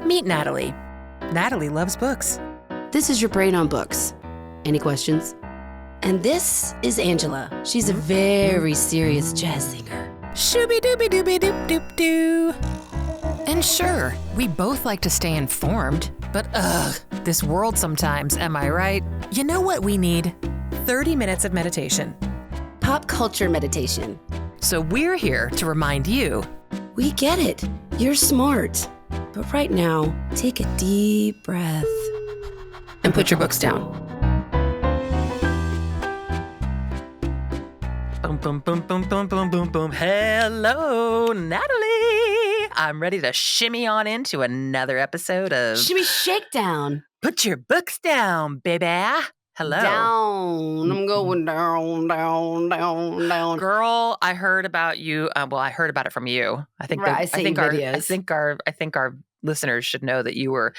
Meet Natalie. Natalie loves books. This is your brain on books. Any questions? And this is Angela. She's a very serious jazz singer. Shooby-dooby-dooby-doop-doop-doo. And sure, we both like to stay informed, but this world sometimes, am I right? You know what we need? 30 minutes of meditation. Pop culture meditation. So we're here to remind you. We get it. You're smart. But right now, take a deep breath and put your books down. Boom, boom, boom, boom, boom, boom, boom, boom. Hello, Natalie. I'm ready to shimmy on into another episode of Shimmy Shakedown. Put Your Books Down, baby. Hello. Down. I'm going down, down, down, down. Girl, I heard about you. I heard about it from you. I think Right, I think our listeners should know that you were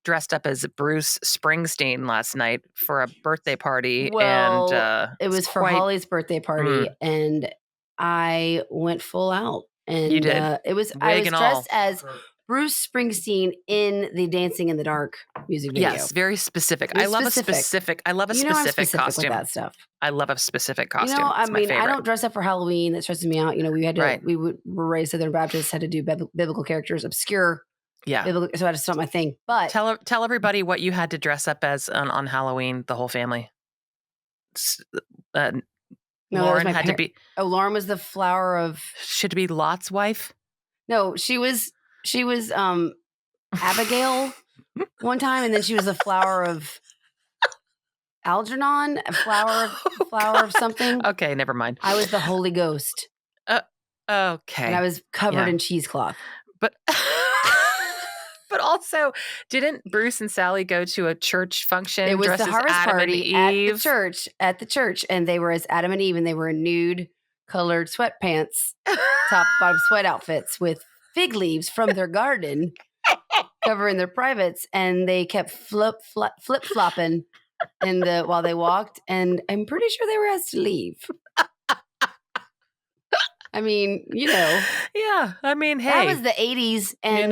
dressed up as Bruce Springsteen last night for a birthday party. Well, and it was for Holly's birthday party, and I went full out. And you did. I was dressed as Bruce Springsteen in the Dancing in the Dark music video. Yes, very specific. I love a specific I'm costume. with that stuff. I love a specific costume. I It's my favorite. I don't dress up for Halloween. That stresses me out. We were raised Southern Baptists, had to do biblical characters, obscure. Yeah. Biblical, so that's not my thing. But tell everybody what you had to dress up as on Halloween. The whole family. Lauren had to be. Oh, Lauren was the flower of. Should be Lot's wife. No, she was Abigail one time, and then she was a flower of Algernon, a flower of something. Okay, never mind. I was the Holy Ghost. Okay. And I was covered in cheesecloth. But but also, didn't Bruce and Sally go to a church function? It was the harvest party at the church, and they were as Adam and Eve, and they were in nude colored sweatpants, top bottom sweat outfits with fig leaves from their garden covering their privates, and they kept flip flopping while they walked, and I'm pretty sure they were asked to leave. I mean, yeah. I mean, hey, that was the 80s, and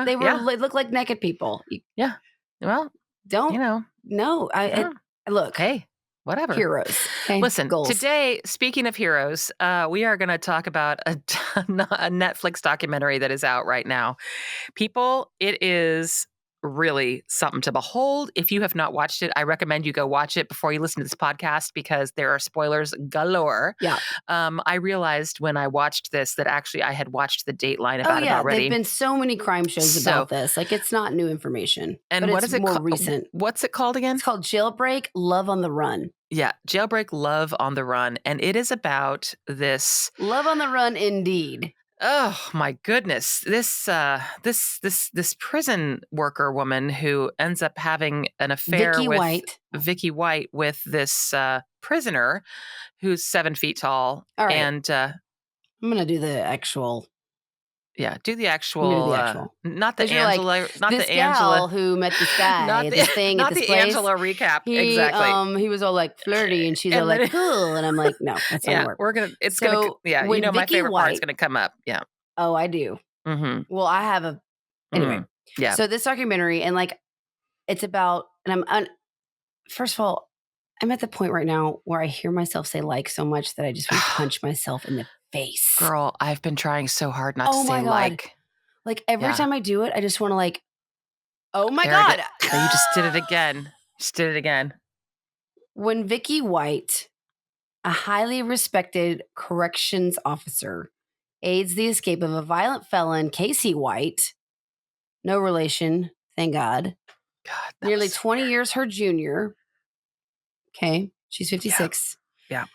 they looked like naked people. Yeah. Well, don't no. Look, hey. Whatever. Heroes. Okay? Listen, Goals. Today, speaking of heroes, we are going to talk about a Netflix documentary that is out right now. People, it is really something to behold. If you have not watched it, I recommend you go watch it before you listen to this podcast because there are spoilers galore. Yeah. I realized when I watched this that actually I had watched the Dateline about it already. There've been so many crime shows about this. Like, it's not new information. And what is it more recent? What's it called again? It's called Jailbreak, Love on the Run. Yeah, Jailbreak, Love on the Run. And it is about this... Love on the Run, indeed. Oh my goodness! This prison worker woman who ends up having an affair with Vicky White with this prisoner who's 7 feet tall. All right. And I'm gonna do the actual. Yeah, do the actual. Not the Angela. Not this the Angela gal who met this guy. Not this thing. Not at this the place. Angela recap. Exactly. He was all like flirty, and she's all like cool, and I'm like, no, that's not work. We're gonna. It's gonna. Yeah, my favorite part's gonna come up. Yeah. Oh, I do. Mm-hmm. Well, I have a. Anyway. Mm-hmm. Yeah. So this documentary, and it's about, and first of all, I'm at the point right now where I hear myself say so much that I just want to punch myself in the face. Girl, I've been trying so hard not to say like. Like every time I do it, I just want to oh my God. God. So you just did it again. Just did it again. When Vicky White, a highly respected corrections officer, aids the escape of a violent felon, Casey White, no relation, thank God. Nearly 20 years her junior. Okay, she's 56. Yeah.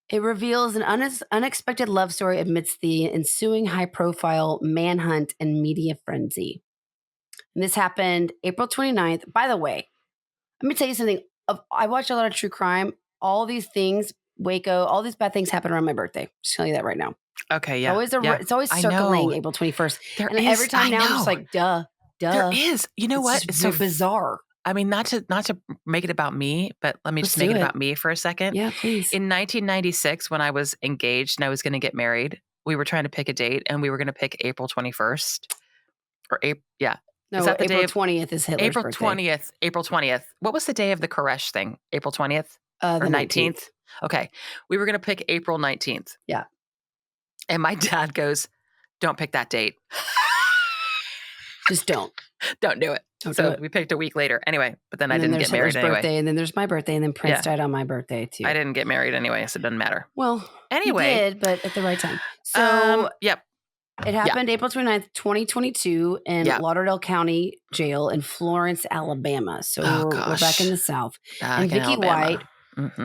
It reveals an unexpected love story amidst the ensuing high-profile manhunt and media frenzy. And this happened April 29th. By the way, let me tell you something. I watch a lot of true crime. All these things, Waco, all these bad things happen around my birthday. Just telling you that right now. Okay, yeah. It's always circling April 21st. Every time now I'm just like, duh. There is. You know what? It's so bizarre. I mean, not to make it about me, but let me just make it about me for a second. Yeah, please. In 1996, when I was engaged and I was going to get married, we were trying to pick a date and we were going to pick April 21st. or April. Yeah. No, Is that the day April of 20th is Hitler's April birthday. 20th? April 20th. What was the day of the Koresh thing? April 20th or The 19th? Okay. We were going to pick April 19th. Yeah. And my dad goes, don't pick that date. Just don't. Don't do it. Don't so do it. we picked a week later. Anyway, but then and I didn't get married Hitler's anyway. Birthday, and then there's my birthday, and then Prince died on my birthday too. I didn't get married anyway, so it doesn't matter. Well, anyway, he did, but at the right time. So yep. It happened April 29th, 2022 in Lauderdale County Jail in Florence, Alabama. So we're back in the South. And Vicky White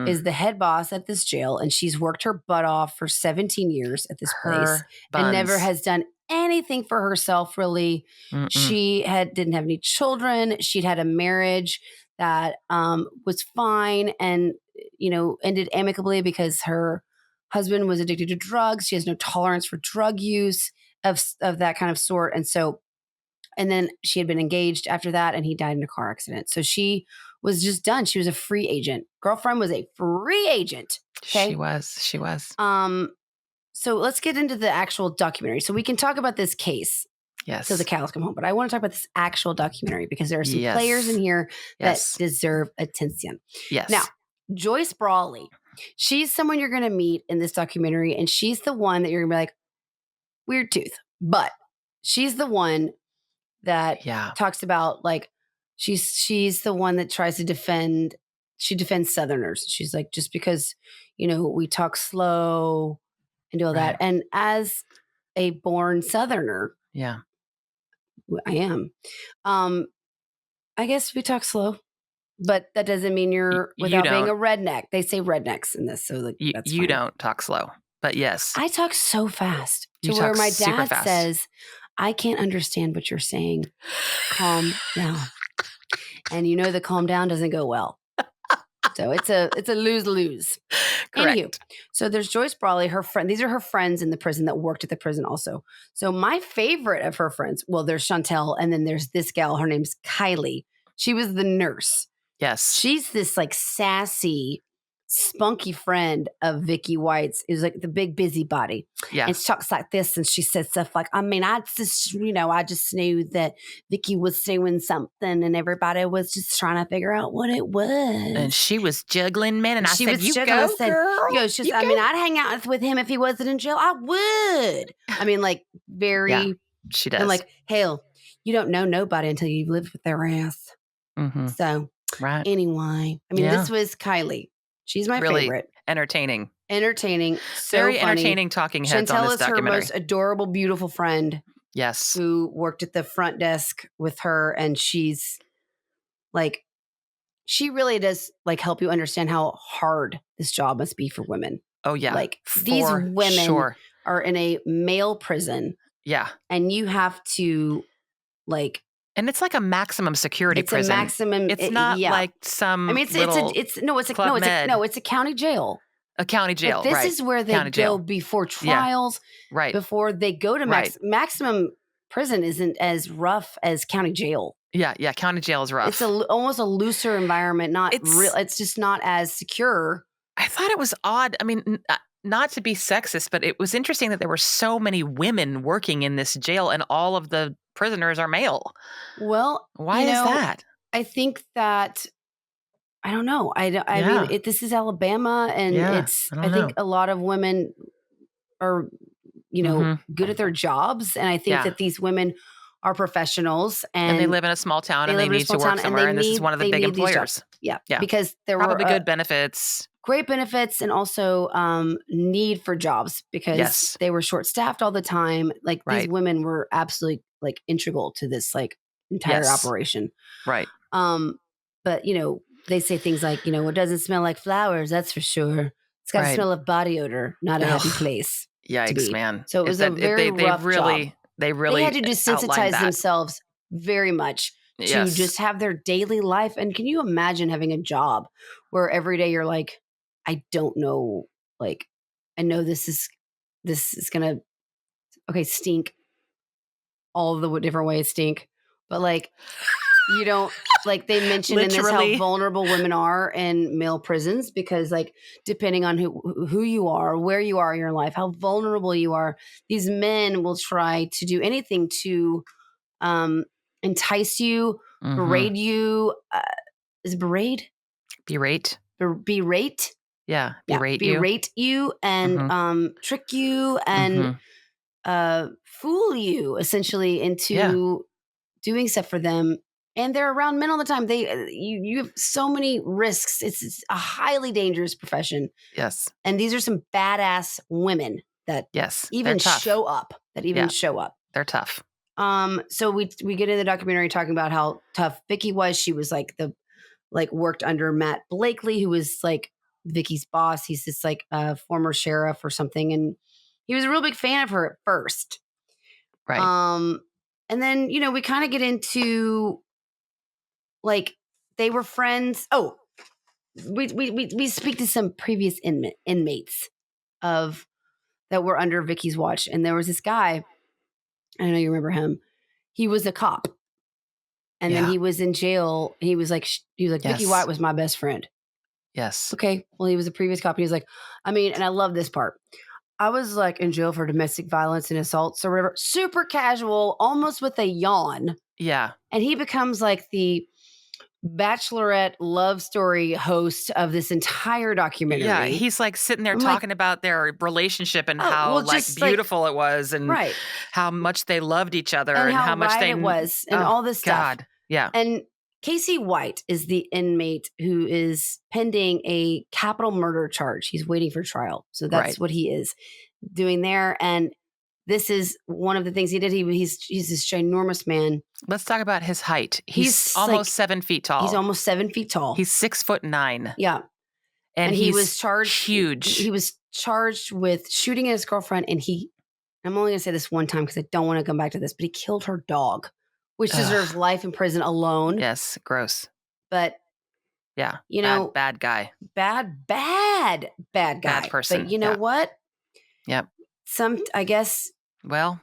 is the head boss at this jail, and she's worked her butt off for 17 years at this place and never has done anything for herself, really. She didn't have any children. She'd had a marriage that was fine and, ended amicably because her husband was addicted to drugs. She has no tolerance for drug use of that kind of sort. And then she had been engaged after that, and he died in a car accident. So she was just done. She was a free agent. Girlfriend was a free agent. Okay? She was. So let's get into the actual documentary. So we can talk about this case. Yes. Till the cows come home. But I want to talk about this actual documentary because there are some players in here that deserve attention. Yes. Now, Joyce Brawley, she's someone you're going to meet in this documentary, and she's the one that you're going to be like, weird tooth. But she's the one that talks about, like, she's the one that tries to defend Southerners. She's like, just because, we talk slow and do all that. And as a born Southerner, I am. I guess we talk slow, but that doesn't mean you're without being a redneck. They say rednecks in this, so like that's you fine. Don't talk slow, but yes, I talk so fast to where my dad says, "I can't understand what you're saying. Calm down." And the calm down doesn't go well. So it's a lose-lose. Correct. Anywho, so there's Joyce Brawley, her friend. These are her friends in the prison that worked at the prison also. So my favorite of her friends, well, there's Chantel, and then there's this gal. Her name's Kylie. She was the nurse. Yes. She's this like sassy, spunky friend of Vicky White's. It was like the big busybody. Yeah. And she talks like this, and she said stuff like, I just knew that Vicky was doing something, and everybody was just trying to figure out what it was. And she was juggling men, and I said, "You go, girl." I'd hang out with him if he wasn't in jail. I would. I mean, like very. Yeah, she does. And like, hell, you don't know nobody until you've lived with their ass. Mm-hmm. So, anyway, this was Kylie. She's my favorite. Entertaining. So very funny. Entertaining talking heads Chantel on this is documentary. her most adorable, beautiful friend. Yes. Who worked at the front desk with her, and she's like, she really does like help you understand how hard this job must be for women. Oh yeah. Like these women are in a male prison. Yeah. And you have to like. And it's like a maximum security prison. It's a maximum. It's not like some. it's a county jail. A county jail. But this is where they go before trials. Yeah. Right. Before they go to maximum prison isn't as rough as county jail. Yeah. Yeah. County jail is rough. It's almost a looser environment. It's just not as secure. I thought it was odd. I mean, not to be sexist, but it was interesting that there were so many women working in this jail, and all of the prisoners are male. Well, why is that? I think that I don't know. I mean, this is Alabama, and I think a lot of women are, good at their jobs, and I think that these women are professionals, and they live in a small town, and they need to work somewhere, and this is one of the big employers. Yeah, because there were probably good benefits. Great benefits, and also need for jobs because they were short-staffed all the time. Like these women were absolutely like integral to this like entire operation. Right. But they say things like, it doesn't smell like flowers, that's for sure. It's got a smell of body odor, not a happy place. Yikes, man. So it was a very rough job. They really had to desensitize themselves very much to just have their daily life. And can you imagine having a job where every day you're like, I don't know, like, I know this is going to, stink. All of the different ways stink. But like, you don't, like they mentioned in this how vulnerable women are in male prisons because like, depending on who you are, where you are in your life, how vulnerable you are, these men will try to do anything to entice you, berate you. Is it berate? Berate. Berate? Yeah, berate you. Berate you and trick you and fool you essentially into doing stuff for them. And they're around men all the time. You have so many risks. It's a highly dangerous profession. Yes. And these are some badass women that even show up. They're tough. So we get in the documentary talking about how tough Vicky was. She was worked under Matt Blakely, who was like Vicky's boss. He's this former sheriff or something, and he was a real big fan of her at first. Right. And then we kind of get into they were friends. Oh, we speak to some previous inmates that were under Vicky's watch, and there was this guy. I know you remember him. He was a cop. And then he was in jail. He was like, Vicky White was my best friend. Yes. Okay. Well, he was a previous cop. He was like, and I love this part. I was in jail for domestic violence and assaults or whatever. Super casual, almost with a yawn. Yeah. And he becomes the Bachelorette love story host of this entire documentary. Yeah, he's sitting there talking about their relationship and how beautiful it was and how much they loved each other and how much it was and all this stuff. God. Yeah. And Casey White is the inmate who is pending a capital murder charge. He's waiting for trial. So that's what he is doing there. And this is one of the things he did. He's this ginormous man. Let's talk about his height. He's almost 7 feet tall. He's almost 7 feet tall. He's 6'9". Yeah. And he was charged. Huge. He was charged with shooting at his girlfriend. And I'm only going to say this one time because I don't want to come back to this, but he killed her dog, which deserves life in prison alone. Yes. Gross. But yeah, bad guy. Bad guy. Bad person. But you know what? Yep. I guess. Well,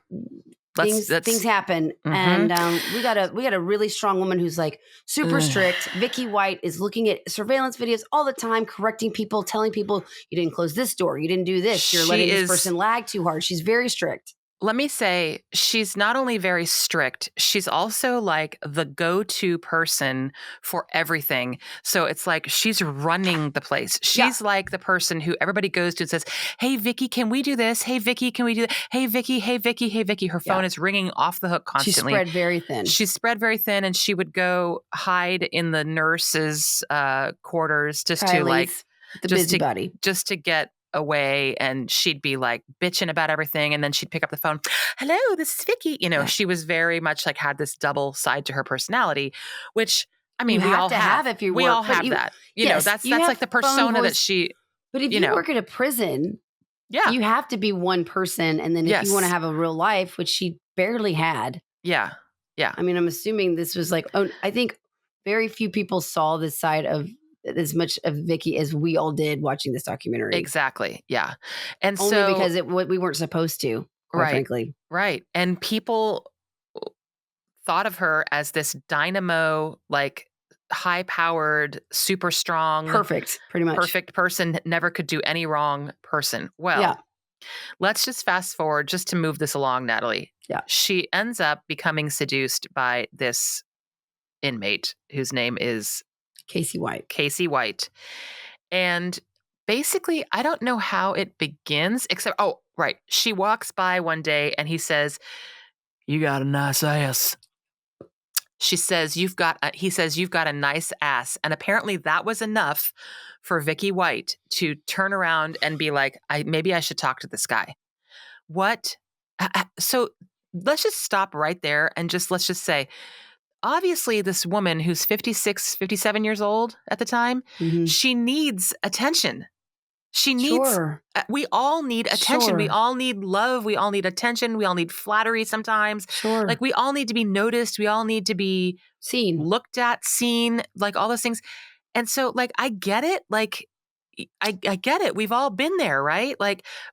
things happen, and we got a really strong woman who's super strict. Vicky White is looking at surveillance videos all the time, correcting people, telling people you didn't close this door, you didn't do this, you're letting this person lag too hard. She's very strict. Let me say, she's not only very strict, she's also the go-to person for everything. So it's she's running the place. She's the person who everybody goes to and says, hey, Vicky, can we do this? Hey, Vicky, can we do that? Hey, Vicky, hey, Vicky, hey, Vicky. Her phone is ringing off the hook constantly. She's spread very thin, and she would go hide in the nurses' quarters just to get away, and she'd be bitching about everything, and then she'd pick up the phone. Hello, this is Vicky. She was very much had this double side to her personality, which we all have. If you we work, all have that. That's the persona that she. But if you work at a prison, you have to be one person, and then if you want to have a real life, which she barely had. Yeah. I'm assuming this was I think very few people saw this side of as much of Vicky as we all did watching this documentary. Exactly. Yeah. And only because we weren't supposed to, quite frankly. Right. And people thought of her as this dynamo, high-powered, super strong. Perfect, pretty much. Perfect person, never could do any wrong person. Well, let's just fast forward just to move this along, Natalie. Yeah. She ends up becoming seduced by this inmate whose name is Casey White. And basically, I don't know how it begins, except, she walks by one day and he says, you got a nice ass. He says, you've got a nice ass. And apparently that was enough for Vicky White to turn around and be like, maybe I should talk to this guy. What? So let's just stop right there and let's just say, obviously, this woman who's 56, 57 years old at the time, she needs attention. She needs, we all need attention. Sure. We all need love. We all need attention. We all need flattery sometimes. Sure. We all need to be noticed. We all need to be seen, looked at, seen, all those things. And so, I get it. I get it. We've all been there, right?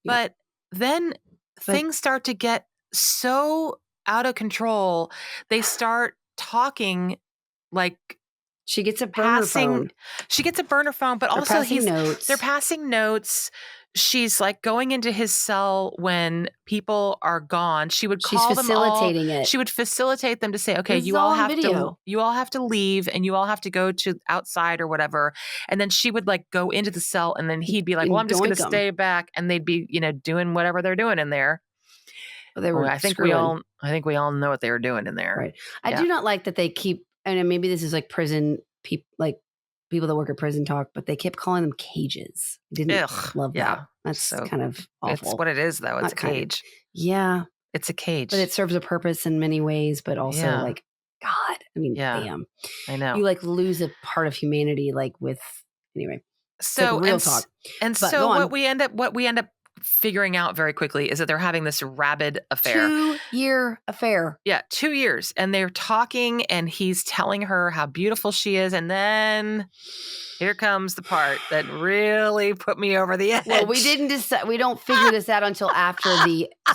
But then things start to get so out of control. They start talking she gets a burner phone. She gets a burner phone, but also they're passing notes. They're passing notes. she's like going into his cell when people are gone. She would call them all. Facilitating it. She would facilitate them to say, okay, This is all on video. you all have to leave and you all have to go to outside or whatever. And then she would like go into the cell and then he'd be like, well, I'm just going to stay back. And they'd be, doing whatever they're doing in there. They were I think we all know what they were doing in there. Right. I do not like that they keep, and maybe this is like prison people, like people that work at prison talk, but they kept calling them cages. I didn't love that. That's so kind of awful. It's what it is, though. It's a cage. Yeah. It's a cage. But it serves a purpose in many ways, but also like, God, I mean, damn. I know. You like lose a part of humanity, like with, anyway. So like real talk. And so what we end up figuring out very quickly is that they're having this rabid affair. 2-year affair. Yeah, 2 years. And they're talking and he's telling her how beautiful she is. And then here comes the part that really put me over the edge. Well, we didn't decide. We don't figure this out until after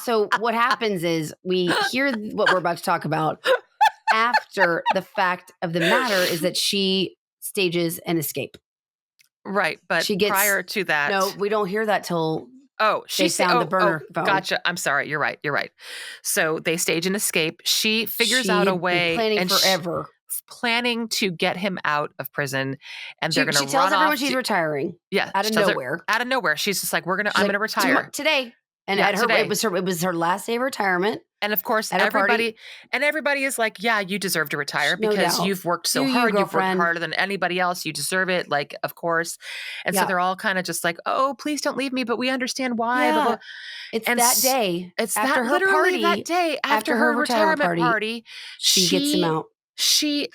so what happens is we hear what we're about to talk about after the fact of the matter is that she stages an escape. Right. But prior to that. No, we don't hear that till she found the burner phone. Gotcha. I'm sorry. You're right. So they stage an escape. She figures out a way. Planning forever. Planning to get him out of prison, and they're going to run off. She tells everyone she's retiring. Yeah, out of nowhere. Out of nowhere, she's just like, I'm going to retire today. And at her, it was her last day of retirement. And of course, everybody is like, yeah, you deserve to retire because you've worked so hard. You've worked harder than anybody else. You deserve it. Like, of course. And so they're all kind of just like, oh, please don't leave me. But we understand why. Yeah. It's that day. It's after her party. That day after her retirement party. She gets him out. She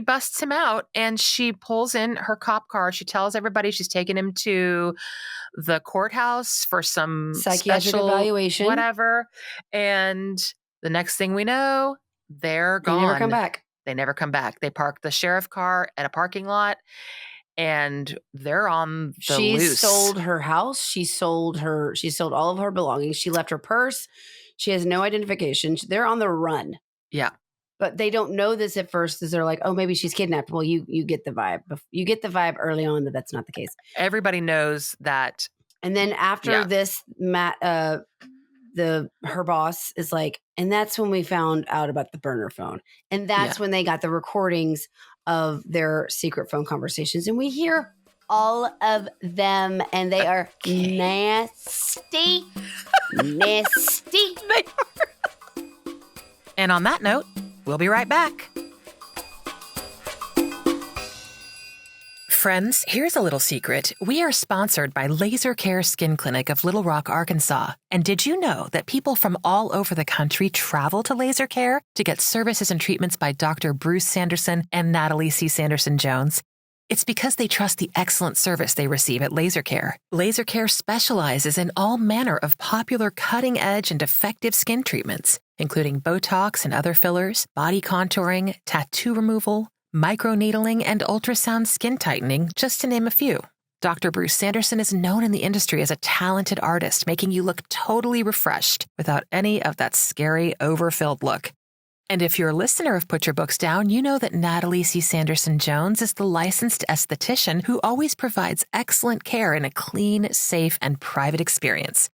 busts him out and she pulls in her cop car. She tells everybody she's taking him to the courthouse for some psychiatric evaluation, whatever. And the next thing we know, they're gone. They never come back. They park the sheriff car at a parking lot and they're on the loose. She sold her house. She sold all of her belongings. She left her purse. She has no identification. They're on the run. Yeah. But they don't know this at first as they're like, oh, maybe she's kidnapped. Well, you get the vibe. You get the vibe early on that that's not the case. Everybody knows that. And then after this, her boss is like, and that's when we found out about the burner phone. And that's when they got the recordings of their secret phone conversations. And we hear all of them and they are nasty. Nasty. They are. And on that note, we'll be right back. Friends, here's a little secret. We are sponsored by Laser Care Skin Clinic of Little Rock, Arkansas. And did you know that people from all over the country travel to Laser Care to get services and treatments by Dr. Bruce Sanderson and Natalie C. Sanderson Jones? It's because they trust the excellent service they receive at Laser Care. Laser Care specializes in all manner of popular cutting-edge and effective skin treatments, including Botox and other fillers, body contouring, tattoo removal, microneedling, and ultrasound skin tightening, just to name a few. Dr. Bruce Sanderson is known in the industry as a talented artist, making you look totally refreshed without any of that scary, overfilled look. And if you're a listener of Put Your Books Down, you know that Natalie C. Sanderson Jones is the licensed esthetician who always provides excellent care in a clean, safe, and private experience.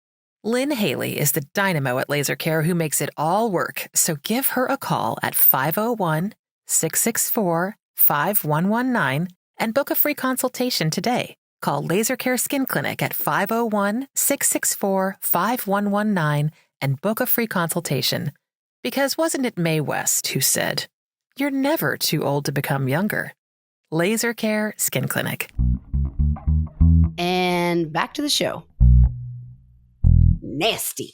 Lynn Haley is the dynamo at Laser Care who makes it all work, so give her a call at 501-664-5119 and book a free consultation today. Call Laser Care Skin Clinic at 501-664-5119 and book a free consultation. Because wasn't it Mae West who said, "You're never too old to become younger"? Laser Care Skin Clinic. And back to the show. Nasty.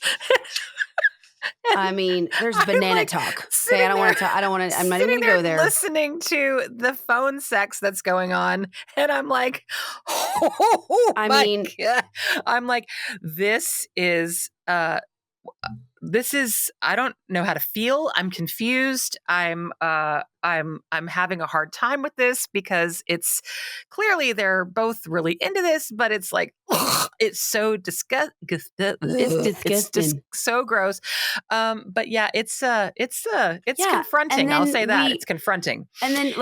I mean, there's banana talk. Okay, I don't want to talk. I'm not even going to go there. Listening to the phone sex that's going on. And I'm like, oh, I'm like, this is, I don't know how to feel. I'm confused. I'm having a hard time with this because it's clearly they're both really into this, but it's like, ugh, it's so disgusting. It's disgusting. So gross. But yeah, it's confronting. I'll say that it's confronting. And then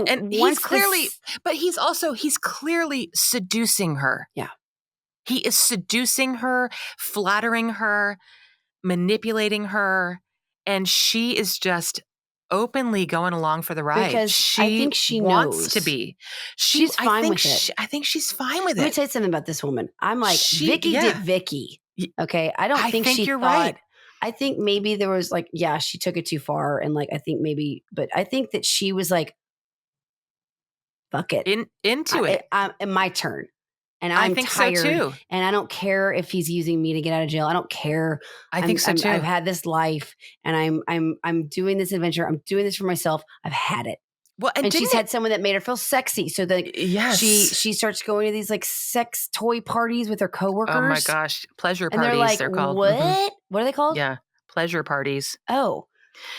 and he's clearly seducing her. Yeah. He is seducing her, flattering her, manipulating her, and she is just openly going along for the ride. Because I She think she wants to knows. be. She's fine with it. I think she's fine with Let me it. tell you something about this woman. I'm like, Vicky did Vicky. Okay. I think she you're thought, right. I think maybe there was like, yeah, she took it too far. And like, I think maybe, but I think that she was like, fuck it. Into it. My turn. And I I'm think tired. So too. And I don't care if he's using me to get out of jail. I don't care. I think so too. I've had this life and I'm doing this adventure. I'm doing this for myself. I've had it. Well, and she's had someone that made her feel sexy. So that she starts going to these like sex toy parties with her coworkers. Oh my gosh. Pleasure and parties, they're called. What? Mm-hmm. What are they called? Yeah. Pleasure parties. Oh.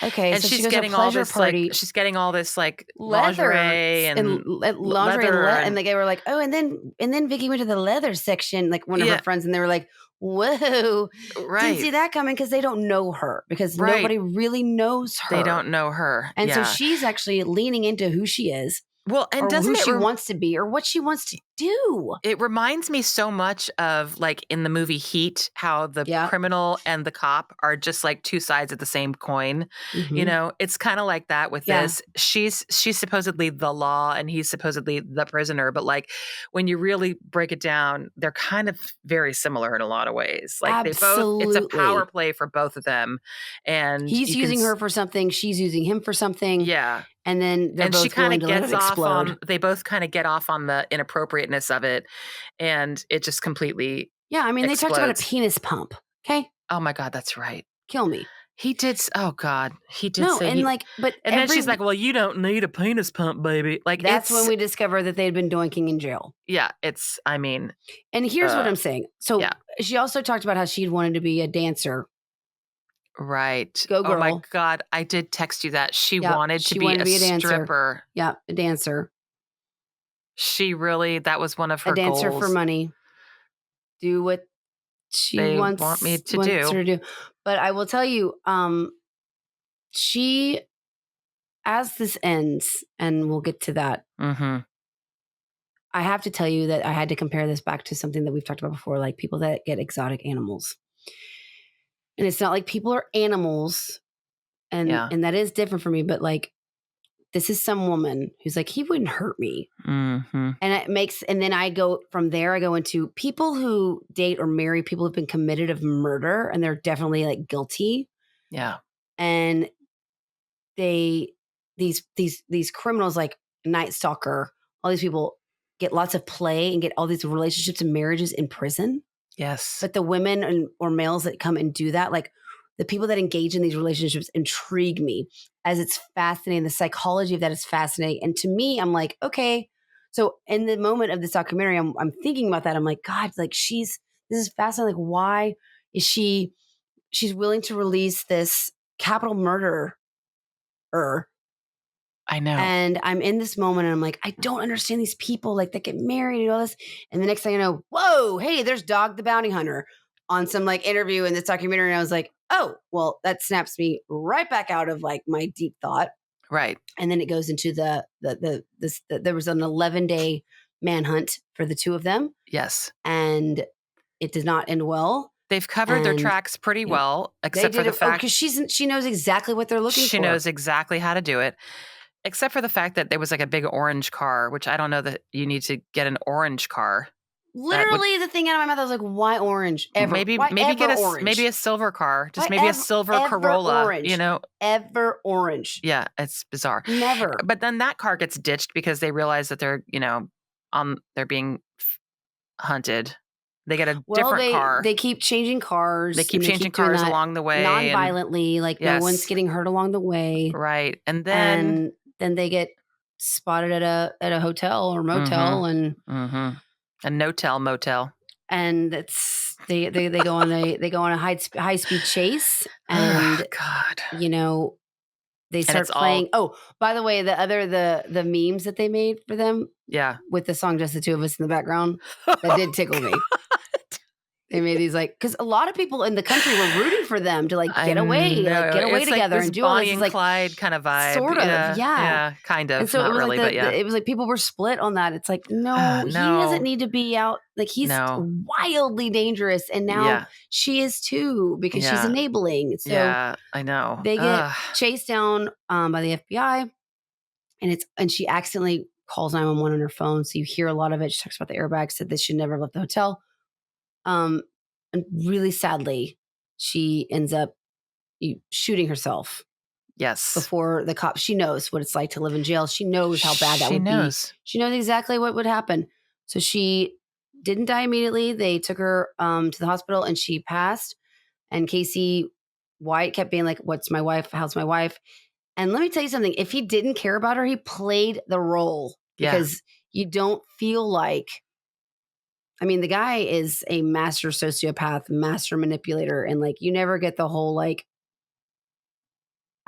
Okay. And so she's she goes getting to a pleasure all this party. like she's getting all this like lingerie and leather. And they were like, oh, and then Vicky went to the leather section, like one of her friends, and they were like, whoa, didn't see that coming, because they don't know her, because nobody really knows her. They don't know her. And so she's actually leaning into who she is. Well, and or who she wants to be, or what she wants to do. It reminds me so much of like in the movie Heat, how the criminal and the cop are just like two sides of the same coin. Mm-hmm. You know, it's kind of like that with this. She's supposedly the law and he's supposedly the prisoner, but like when you really break it down, they're kind of very similar in a lot of ways. Like Absolutely. It's a power play for both of them, and he's using her for something, she's using him for something. Yeah. And then they're both willing to let it explode. They both kind of get off on the inappropriateness of it, and it just completely they talked about a penis pump. Okay. Oh my God, that's right. Kill me. He did. Oh God, he did. No, say and then she's like, "Well, you don't need a penis pump, baby." Like that's when we discovered that they'd been doinking in jail. Yeah, it's. I mean, and here's what I'm saying. So she also talked about how she'd wanted to be a dancer. Right. Go girl. Oh my God. I did text you that. She wanted to be a stripper. Yeah. A dancer. She really, that was one of her goals. A dancer for money. Do what she wants want me to wants her to do. But I will tell you, she, as this ends, and we'll get to that. Mm-hmm. I have to tell you that I had to compare this back to something that we've talked about before, like people that get exotic animals. And it's not like people are animals, and that is different for me. But like, this is some woman who's like, he wouldn't hurt me, and it makes. And then I go from there. I go into people who date or marry people who've been committed of murder, and they're definitely like guilty. Yeah, and these criminals like Night Stalker, all these people get lots of play and get all these relationships and marriages in prison. Yes. But the women or males that come and do that, like the people that engage in these relationships intrigue me, as it's fascinating. The psychology of that is fascinating. And to me, I'm like, okay. So in the moment of this documentary, I'm thinking about that. I'm like, God, like this is fascinating. Like, why is she's willing to release this capital murderer? I know. And I'm in this moment and I'm like, I don't understand these people like that get married and all this. And the next thing I know, whoa, hey, there's Dog the Bounty Hunter on some like interview in this documentary. And I was like, oh, well, that snaps me right back out of like my deep thought. Right. And then it goes into there was an 11-day manhunt for the two of them. Yes. And it did not end well. They've covered their tracks pretty well, except for the fact because she knows exactly what they're looking for. She knows exactly how to do it. Except for the fact that there was like a big orange car, which I don't know that you need to get an orange car. Literally, the thing out of my mouth, I was like, "Why orange? Ever? Maybe get a silver car, just maybe a silver Corolla, orange. You know, ever orange. Yeah, it's bizarre. Never. But then that car gets ditched because they realize that they're they're being hunted. They get a different car. They keep changing cars. They keep changing cars along the way, non-violently. Like no one's getting hurt along the way, right? And then they get spotted at a hotel or motel, and a no-tell motel, and it's they go on a high speed chase, and God, they start playing. Oh, by the way, the memes that they made for them, with the song "Just the Two of Us" in the background, that did tickle me. They made these because a lot of people in the country were rooting for them to I get away know. It's like together this and do all this. Bonnie It's and like Clyde kind of vibe. sort of, yeah. Yeah, kind And of. so it Not was like really, but yeah. it was like people were split on that. It's like, no, he doesn't No, need to be out. Like he's no. wildly dangerous, and now Yeah, she is too because she's yeah, enabling. So yeah. I know. they get Ugh. chased down by the FBI, and she accidentally calls 911 on her phone. So you hear a lot of it. She talks about the airbags, said that she never left the hotel. And really sadly, she ends up shooting herself Yes. before the cops. She knows what it's like to live in jail. She knows how bad that She would be. knows. She knows exactly what would happen. So she didn't die immediately. They took her to the hospital and she passed. And Casey White kept being like, "What's my wife? How's my wife?" And let me tell you something. If he didn't care about her, he played the role Yeah. because you don't feel like, I mean, the guy is a master sociopath, master manipulator, and you never get the whole I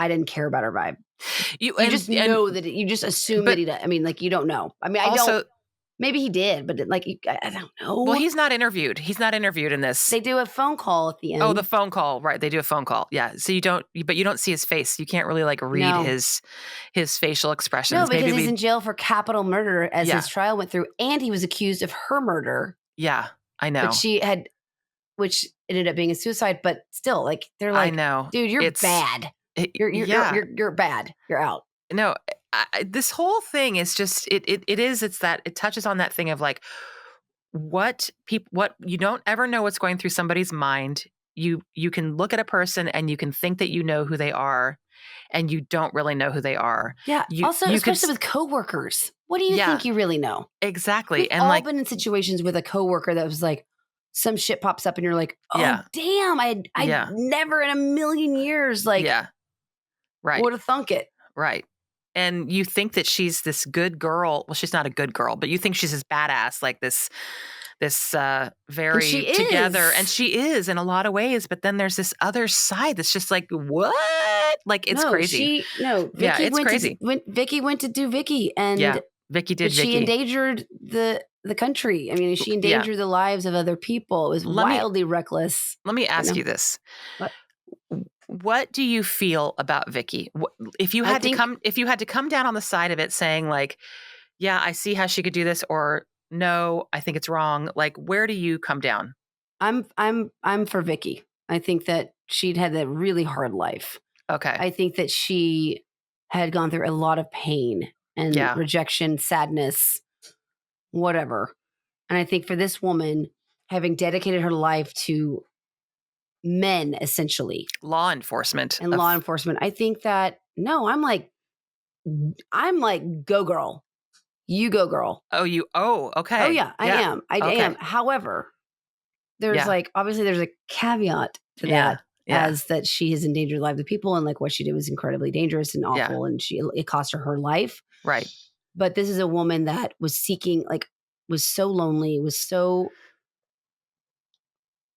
didn't care about her vibe. You just And know that you just assume that but he does. I mean, you don't know. I mean, I don't. also, Maybe he did, but I don't well, know. he's not interviewed. He's not interviewed in this. They do a phone call at the end. Oh, the phone call, right? They do a phone call. Yeah. So but you don't see his face. You can't really read No. his facial expressions. No, because he's in jail for capital murder as Yeah. his trial went through, and he was accused of her murder. Yeah, I know. Which ended up being a suicide, but still, they're like, I know, dude, you're bad. You're bad. You're out. No, this whole thing is just it's that it touches on that thing of what you don't ever know what's going through somebody's mind. You can look at a person and you can think that you know who they are, and you don't really know who they are. Yeah. Also, especially with coworkers, what do you think you really know? Exactly. We've all been in situations with a coworker that was some shit pops up and you're like, oh damn, I never in a million years right would have thunk it. Right. And you think that she's this good girl. Well, she's not a good girl, but you think she's this badass, this very together. And she is in a lot of ways. But then there's this other side that's just what? It's crazy. Vicky it's crazy. Vicky went to do Vicky, and Vicky did. She endangered the country. I mean, she endangered the lives of other people. It was wildly reckless. Let me ask you this. What do you feel about Vicky? If you had to come down on the side of it saying yeah, I see how she could do this, or no, I think it's wrong. Where do you come down? I'm for Vicky. I think that she'd had a really hard life. Okay. I think that she had gone through a lot of pain and rejection, sadness, whatever. And I think for this woman, having dedicated her life to men, essentially law enforcement, I think that I'm like, go girl, you go girl. Okay. Oh yeah, I am. I am. However, there's obviously there's a caveat to that, as that she has endangered the lives of people, and what she did was incredibly dangerous and awful, and it cost her life. Right. But this is a woman that was seeking, was so lonely,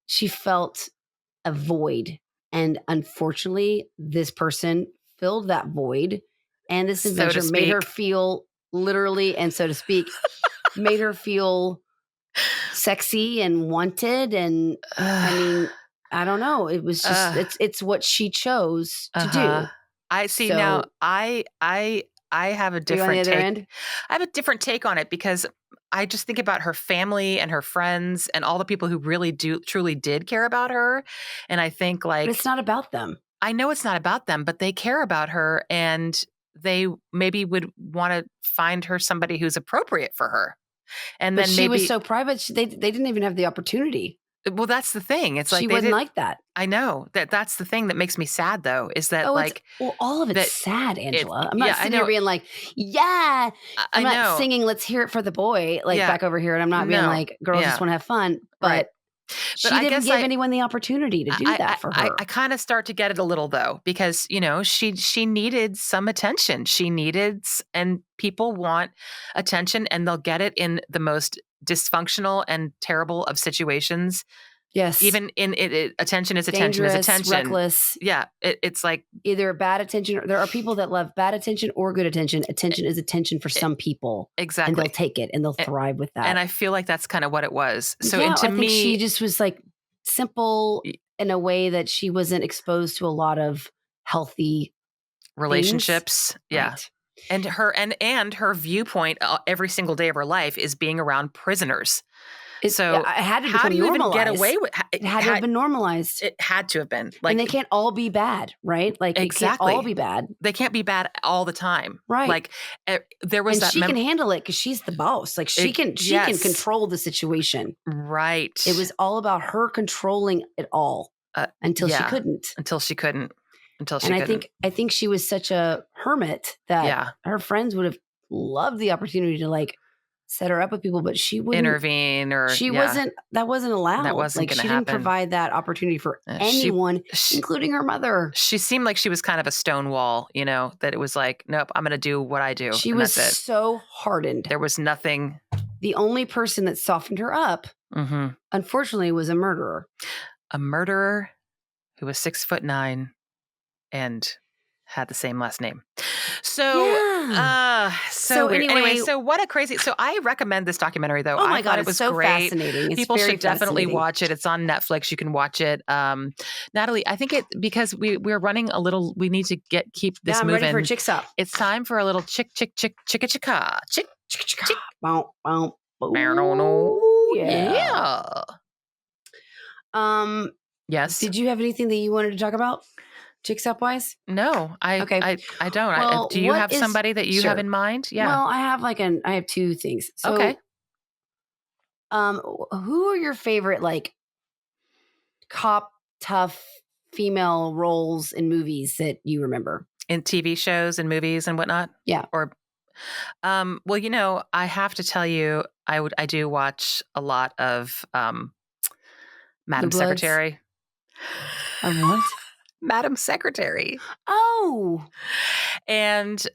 she felt a void. And unfortunately, this person filled that void. And this adventure made her feel, literally and so to speak, made her feel sexy and wanted. And I mean, I don't know. It was just, it's what she chose to do. I see. So, now, I have a different take. End? I have a different take on it, because I just think about her family and her friends and all the people who really truly did care about her. And I think but it's not about them. I know it's not about them, but they care about her, and they maybe would want to find her somebody who's appropriate for her. And but then she was so private. They didn't even have the opportunity. Well, that's the thing. It's she wasn't like that. I know that's the thing that makes me sad, though, is that all of it's sad, Angela. I'm not sitting here being I'm not singing "Let's Hear It for the Boy" back over here, and I'm not being girls just want to have fun, but she didn't give anyone the opportunity to do that for her. I kind of start to get it a little, though, because she needed some attention. And people want attention, and they'll get it in the most dysfunctional and terrible of situations. Yes. Even in attention is attention is attention. Reckless. Yeah. It's either bad attention, or there are people that love bad attention or good attention. Attention is attention for some people. Exactly. And they'll take it and they'll thrive with that. And I feel like that's kind of what it was. So I think she just was simple in a way that she wasn't exposed to a lot of healthy relationships. things. Yeah. Right. And her viewpoint every single day of her life is being around prisoners. It had to become normalized. Even get away with it? Had to have been normalized. It had to have been. And they can't all be bad, right? Like exactly. It can't all be bad. They can't be bad all the time, right? Like there was and she can handle it because she's the boss. Like she can control the situation, right? It was all about her controlling it all until she couldn't. I think she was such a hermit that her friends would have loved the opportunity to like set her up with people, but she wouldn't intervene or that wasn't allowed. That wasn't like she didn't provide that opportunity for anyone, including her mother. She seemed like she was kind of a Stonewall, that it was like, nope, I'm going to do what I do. She was so hardened. There was nothing. The only person that softened her up, unfortunately, was a murderer. A murderer who was 6'9" and had the same last name. So, so weird. Anyway, so what a crazy. So I recommend this documentary, though. Oh my God, it was so great. Fascinating. It's People should definitely watch it. It's on Netflix. You can watch it. Natalie, I think because we're running a little. We need to keep this moving. I'm ready for Chicks Up. It's time for a little chicka chicka. Bow. Yeah. Yes. Did you have anything that you wanted to talk about? Chicks Up wise? No, I don't. Well, do you have somebody that you have in mind? Yeah. Well, I have two things. So, okay. Who are your favorite like cop tough female roles in movies that you remember? In TV shows and movies and whatnot? Yeah. Or well, I have to tell you, I do watch a lot of Madam Secretary. What? Madam Secretary. Oh. And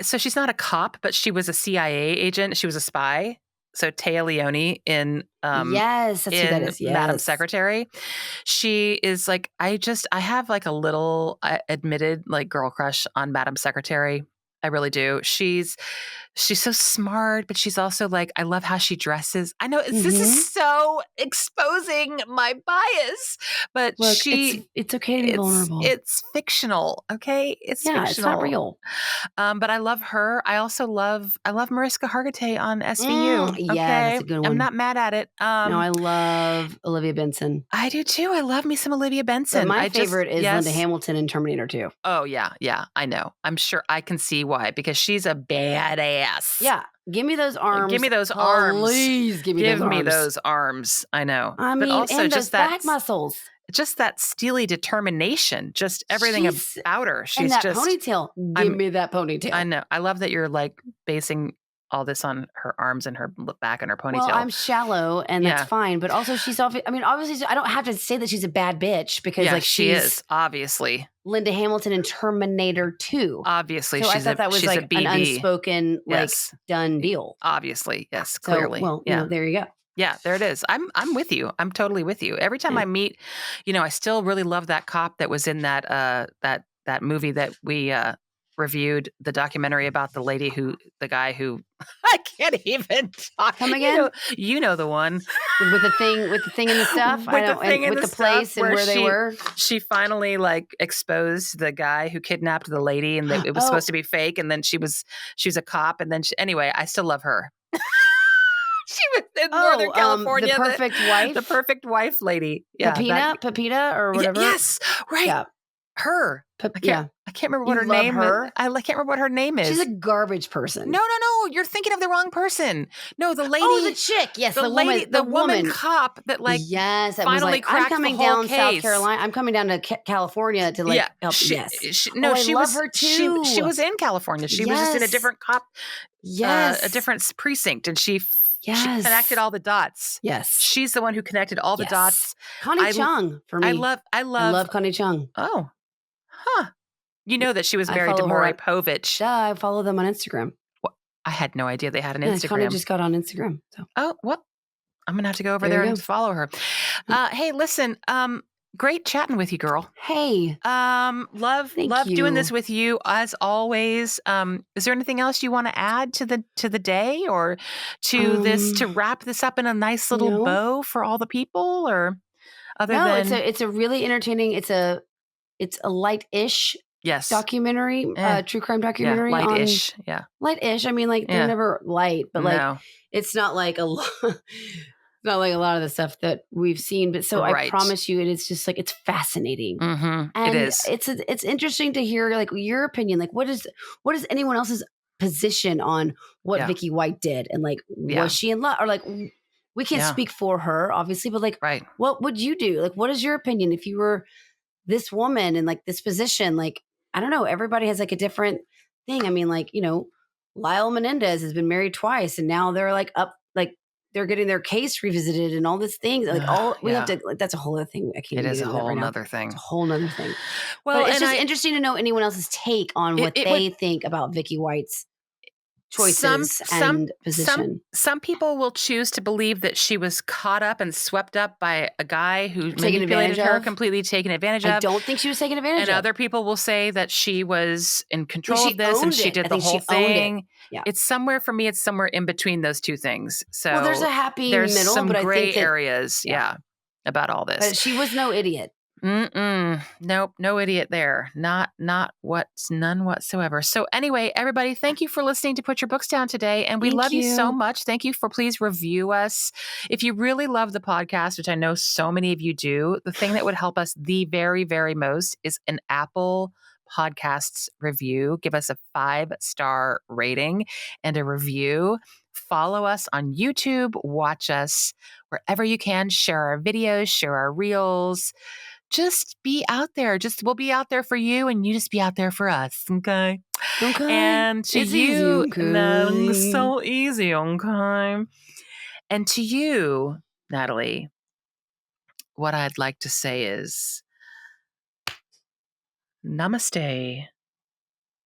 so she's not a cop, but she was a CIA agent. She was a spy. So Téa Leoni in yes, that's who that is. Yes. Madam Secretary. She is like I have like a little admitted like girl crush on Madam Secretary. I really do. She's so smart, but she's also like, I love how she dresses. I know this is so exposing my bias, but look, it's okay to be vulnerable. It's fictional. Okay. It's fictional. It's not real. But I love her. I also love Mariska Hargitay on SVU. Okay? Yeah, that's a good one. I'm not mad at it. No, I love Olivia Benson. I do too. I love me some Olivia Benson. But my favorite is Linda Hamilton in Terminator 2. Oh yeah. Yeah. I know. I'm sure I can see why, because she's a badass. Yeah. Give me those arms. Give me those arms. Please give me those arms. I know. I mean, but also and just those back muscles. Just that steely determination. Just everything about her. She's and that ponytail. Give me that ponytail. I know. I love that you're like basing all this on her arms and her back and her ponytail. Well, I'm shallow and that's fine. But also she's obviously I don't have to say that she's a bad bitch because like she is obviously Linda Hamilton in Terminator 2. Obviously, so I thought that was like an unspoken like done deal. Obviously, yes, clearly. So, well, there you go. Yeah, there it is. I'm with you. I'm totally with you. Every time I meet, I still really love that cop that was in that that movie that we reviewed, the documentary about the guy who I can't even talk. Come again? You know the one with the thing and the stuff. With the place and where they were. She finally like exposed the guy who kidnapped the lady, and it was supposed to be fake. And then she was a cop, and then anyway, I still love her. She was in Northern California. The perfect wife? The perfect wife lady. Yeah, Pepita or whatever. Yes, right. Yeah. Her. I can't remember what her name is. I can't remember what her name is. She's a garbage person. No. You're thinking of the wrong person. No, the lady. Oh, the chick. Yes, the woman. The woman cop that like finally cracked I'm coming the whole down case. South Carolina. I'm coming down to California to like help. She love was her too. She was in California. She was just in a different cop. Yes. A different precinct, and she connected all the dots. Yes. She's the one who connected all the dots. Connie Chung for me. I love Connie Chung. Oh. Huh. You know that she was married to Maury Povich. Yeah, I follow them on Instagram. Well, I had no idea they had an Instagram. Connie just got on Instagram. So. Oh, well, I'm going to have to go over there and follow her. Hey, listen, great chatting with you, girl. Hey. Love doing this with you as always. Is there anything else you want to add to the day or to this to wrap this up in a nice little bow for all the people? Or It's a really entertaining. It's a light-ish documentary, true crime documentary. Light-ish. Light-ish. I mean, like they're never light, but like it's not like a not like a lot of the stuff that we've seen. But so I promise you, it's just like it's fascinating. Mm-hmm. And it is. It's interesting to hear like your opinion. Like, what is anyone else's position on what Vicky White did, and like was she in love, or like we can't speak for her, obviously, but like what would you do? Like, what is your opinion if you were this woman in like this position? Like, I don't know. Everybody has like a different thing. I mean, like, you know, Lyle Menendez has been married twice, and now they're like up, like they're getting their case revisited and all these things. Like we have to, like, that's a whole other thing. I can't. It is a whole other thing. It's a whole other thing. Well, but it's just interesting to know anyone else's take on what they think about Vicky White's choices and position. Some people will choose to believe that she was caught up and swept up by a guy who manipulated her, completely taken advantage of. I don't think she was taken advantage of. And other people will say that she was in control of this and she did the whole thing. Yeah. It's somewhere, for me, it's somewhere in between those two things. So there's a happy middle, some but gray I think areas, about all this. But she was no idiot. Nope, no idiot there. None whatsoever. So anyway, everybody, thank you for listening to Put Your Books Down today. And we love you so much. Thank you for please review us. If you really love the podcast, which I know so many of you do, the thing that would help us the very, very most is an Apple Podcasts review. Give us a 5-star rating and a review. Follow us on YouTube. Watch us wherever you can. Share our videos, share our reels. Just be out there. We'll be out there for you, and you just be out there for us. Okay. And to it's you, easy, so easy. Okay. And to you, Natalie, what I'd like to say is namaste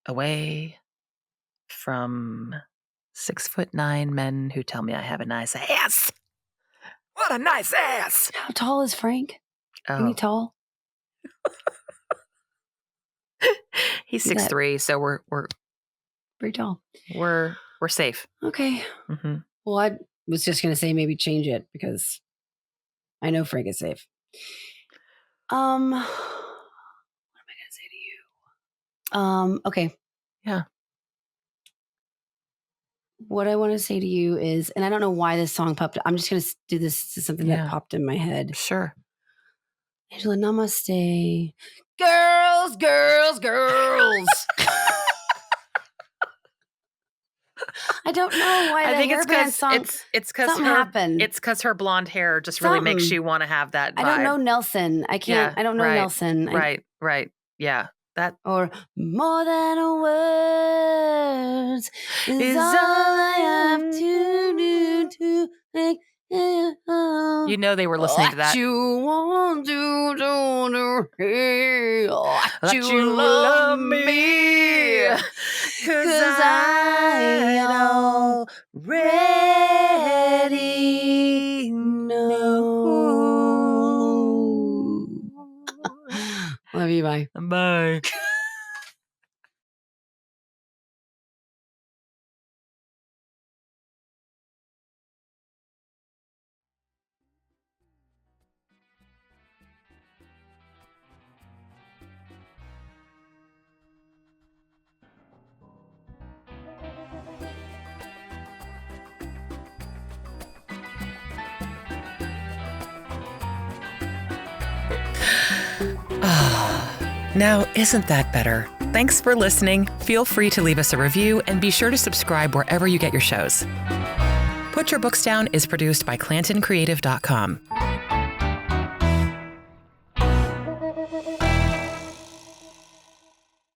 away from 6'9" men who tell me I have a nice ass. What a nice ass. How tall is Frank? Oh. Isn't he tall? He's 6'3", so we're pretty tall. We're safe. Okay. Mm-hmm. Well, I was just going to say maybe change it because I know Frank is safe. What am I going to say to you? Okay. Yeah. What I want to say to you is, and I don't know why this song popped up. I'm just going to do this to something that popped in my head. Sure. Angela, namaste. Girls, girls, girls. I don't know why. I think it's because happened. It's because her blonde hair just really makes you want to have that vibe. I don't know Nelson. I can't. I don't know Nelson. Right. Yeah. That or more than a words is all I have to do to make. You know they were listening to that. You want to do that you love me, 'cause I already know. Love you. Bye. Bye. Now, isn't that better? Thanks for listening. Feel free to leave us a review and be sure to subscribe wherever you get your shows. Put Your Books Down is produced by ClantonCreative.com.